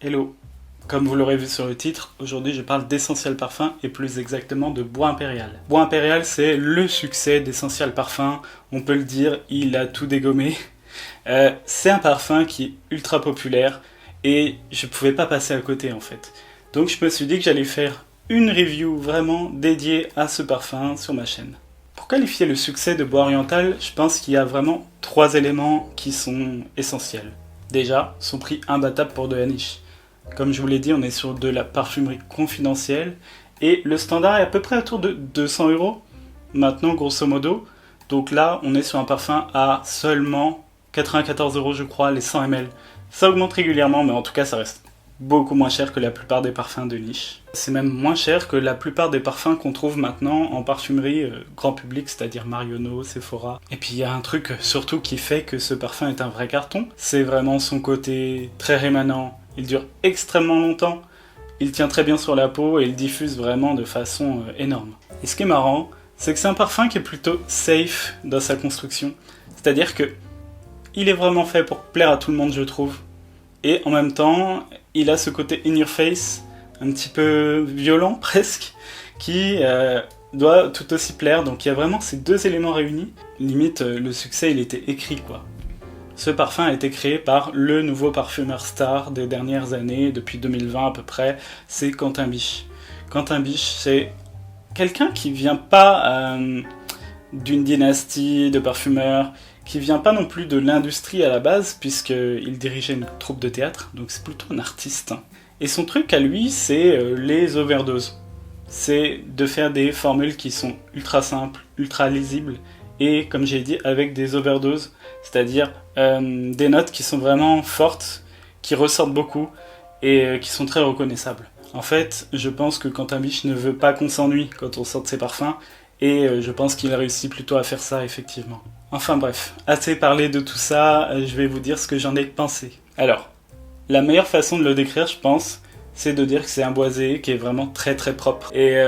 Hello, comme vous l'aurez vu sur le titre, aujourd'hui je parle d'Essentiel Parfum et plus exactement de Bois Impérial. Bois Impérial, c'est le succès d'Essentiel Parfum, on peut le dire, il a tout dégommé. C'est un parfum qui est ultra populaire et je pouvais pas passer à côté en fait. Donc je me suis dit que j'allais faire une review vraiment dédiée à ce parfum sur ma chaîne. Pour qualifier le succès de Bois Oriental, je pense qu'il y a vraiment 3 éléments qui sont essentiels. Déjà, son prix imbattable pour de la niche. Comme je vous l'ai dit, on est sur de la parfumerie confidentielle et le standard est à peu près autour de 200 € maintenant, grosso modo. Donc là, on est sur un parfum à seulement 94 € je crois, les 100 ml. Ça augmente régulièrement, mais en tout cas, ça reste beaucoup moins cher que la plupart des parfums de niche. C'est même moins cher que la plupart des parfums qu'on trouve maintenant en parfumerie grand public, c'est-à-dire Marionneau, Sephora. Et puis il y a un truc surtout qui fait que ce parfum est un vrai carton, c'est vraiment son côté très rémanent. Il dure extrêmement longtemps, il tient très bien sur la peau et il diffuse vraiment de façon énorme. Et ce qui est marrant, c'est que c'est un parfum qui est plutôt safe dans sa construction. C'est-à-dire que il est vraiment fait pour plaire à tout le monde, je trouve. Et en même temps, il a ce côté in your face, un petit peu violent presque, qui doit tout aussi plaire. Donc il y a vraiment ces 2 éléments réunis. Limite, le succès, il était écrit, quoi. Ce parfum a été créé par le nouveau parfumeur star des dernières années, depuis 2020 à peu près, c'est Quentin Biche. Quentin Biche, c'est quelqu'un qui vient pas d'une dynastie de parfumeurs, qui vient pas non plus de l'industrie à la base, puisqu'il dirigeait une troupe de théâtre, donc c'est plutôt un artiste. Et son truc à lui, c'est les overdoses. C'est de faire des formules qui sont ultra simples, ultra lisibles, et comme j'ai dit, avec des overdoses, c'est-à-dire des notes qui sont vraiment fortes, qui ressortent beaucoup, et qui sont très reconnaissables. En fait, je pense que Quentin Biche ne veut pas qu'on s'ennuie quand on sort de ses parfums, et je pense qu'il réussit plutôt à faire ça, effectivement. Enfin bref, assez parlé de tout ça, je vais vous dire ce que j'en ai pensé. Alors, la meilleure façon de le décrire, je pense, c'est de dire que c'est un boisé qui est vraiment très très propre. Et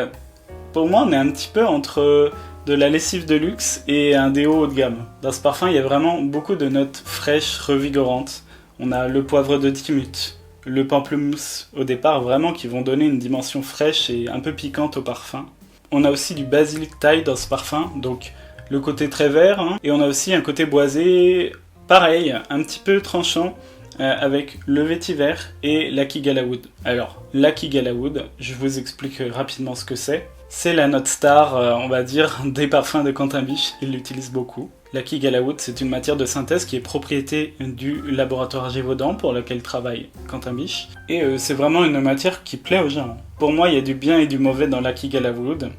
pour moi, on est un petit peu entre de la lessive de luxe et un déo haut de gamme. Dans ce parfum, il y a vraiment beaucoup de notes fraîches, revigorantes. On a le poivre de Timut, le pamplemousse au départ, vraiment qui vont donner une dimension fraîche et un peu piquante au parfum. On a aussi du basilic thaï dans ce parfum, donc le côté très vert, hein. Et on a aussi un côté boisé, pareil, un petit peu tranchant, avec le vétiver et l'Aki Galawood. Alors, l'Aki Galawood, je vous explique rapidement ce que c'est. C'est la note star, on va dire, des parfums de Quentin Biche, il l'utilise beaucoup. L'Aki Galawood, c'est une matière de synthèse qui est propriété du laboratoire Gévaudan pour lequel travaille Quentin Biche. Et c'est vraiment une matière qui plaît aux gens. Pour moi, il y a du bien et du mauvais dans l'Aki Galawood.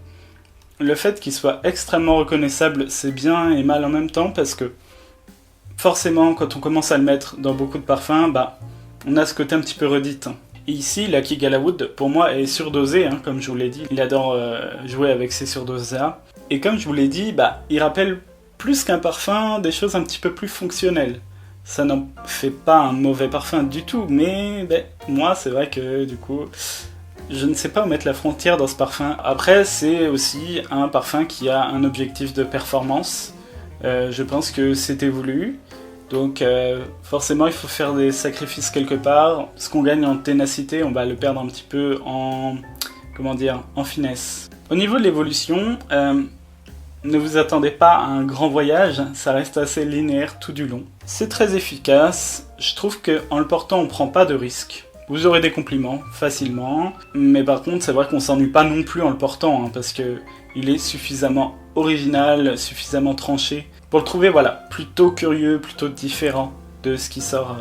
Le fait qu'il soit extrêmement reconnaissable, c'est bien et mal en même temps, parce que forcément, quand on commence à le mettre dans beaucoup de parfums, on a ce côté un petit peu redite. Et ici, l'Aki Galawood, pour moi, est surdosé, hein, comme je vous l'ai dit. Il adore jouer avec ces surdoses-là. Et comme je vous l'ai dit, il rappelle plus qu'un parfum des choses un petit peu plus fonctionnelles. Ça n'en fait pas un mauvais parfum du tout, mais moi, c'est vrai que du coup, je ne sais pas où mettre la frontière dans ce parfum. Après, c'est aussi un parfum qui a un objectif de performance. Je pense que c'était voulu. Donc forcément, il faut faire des sacrifices quelque part. Ce qu'on gagne en ténacité, on va le perdre un petit peu en finesse. Au niveau de l'évolution, ne vous attendez pas à un grand voyage, ça reste assez linéaire tout du long. C'est très efficace, je trouve qu'en le portant on prend pas de risques. Vous aurez des compliments facilement, mais par contre c'est vrai qu'on s'ennuie pas non plus en le portant, hein, parce que il est suffisamment original, suffisamment tranché, pour le trouver plutôt curieux, plutôt différent de ce qui sort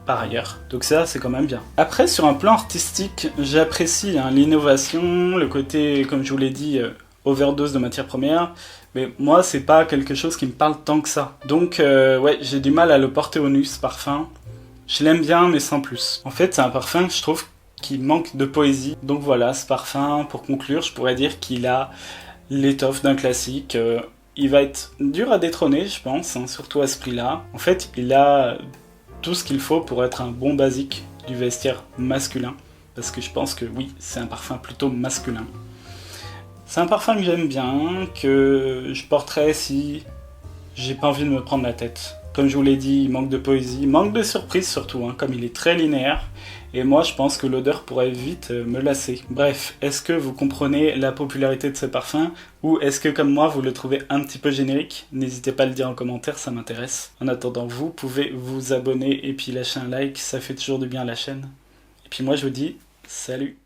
par ailleurs. Donc ça, c'est quand même bien. Après, sur un plan artistique, j'apprécie l'innovation, le côté, comme je vous l'ai dit, overdose de matières premières, mais moi, c'est pas quelque chose qui me parle tant que ça. Donc, j'ai du mal à le porter au nu, ce parfum. Je l'aime bien, mais sans plus. En fait, c'est un parfum, je trouve, qui manque de poésie. Donc voilà, ce parfum, pour conclure, je pourrais dire qu'il a l'étoffe d'un classique. Il va être dur à détrôner, je pense, hein, surtout à ce prix-là. En fait, il a tout ce qu'il faut pour être un bon basique du vestiaire masculin. Parce que je pense que oui, c'est un parfum plutôt masculin. C'est un parfum que j'aime bien, que je porterais si j'ai pas envie de me prendre la tête. Comme je vous l'ai dit, il manque de poésie, manque de surprise surtout, hein, comme il est très linéaire. Et moi, je pense que l'odeur pourrait vite me lasser. Bref, est-ce que vous comprenez la popularité de ce parfum ou est-ce que, comme moi, vous le trouvez un petit peu générique? N'hésitez pas à le dire en commentaire, ça m'intéresse. En attendant, vous pouvez vous abonner et puis lâcher un like, ça fait toujours du bien à la chaîne. Et puis moi, je vous dis salut!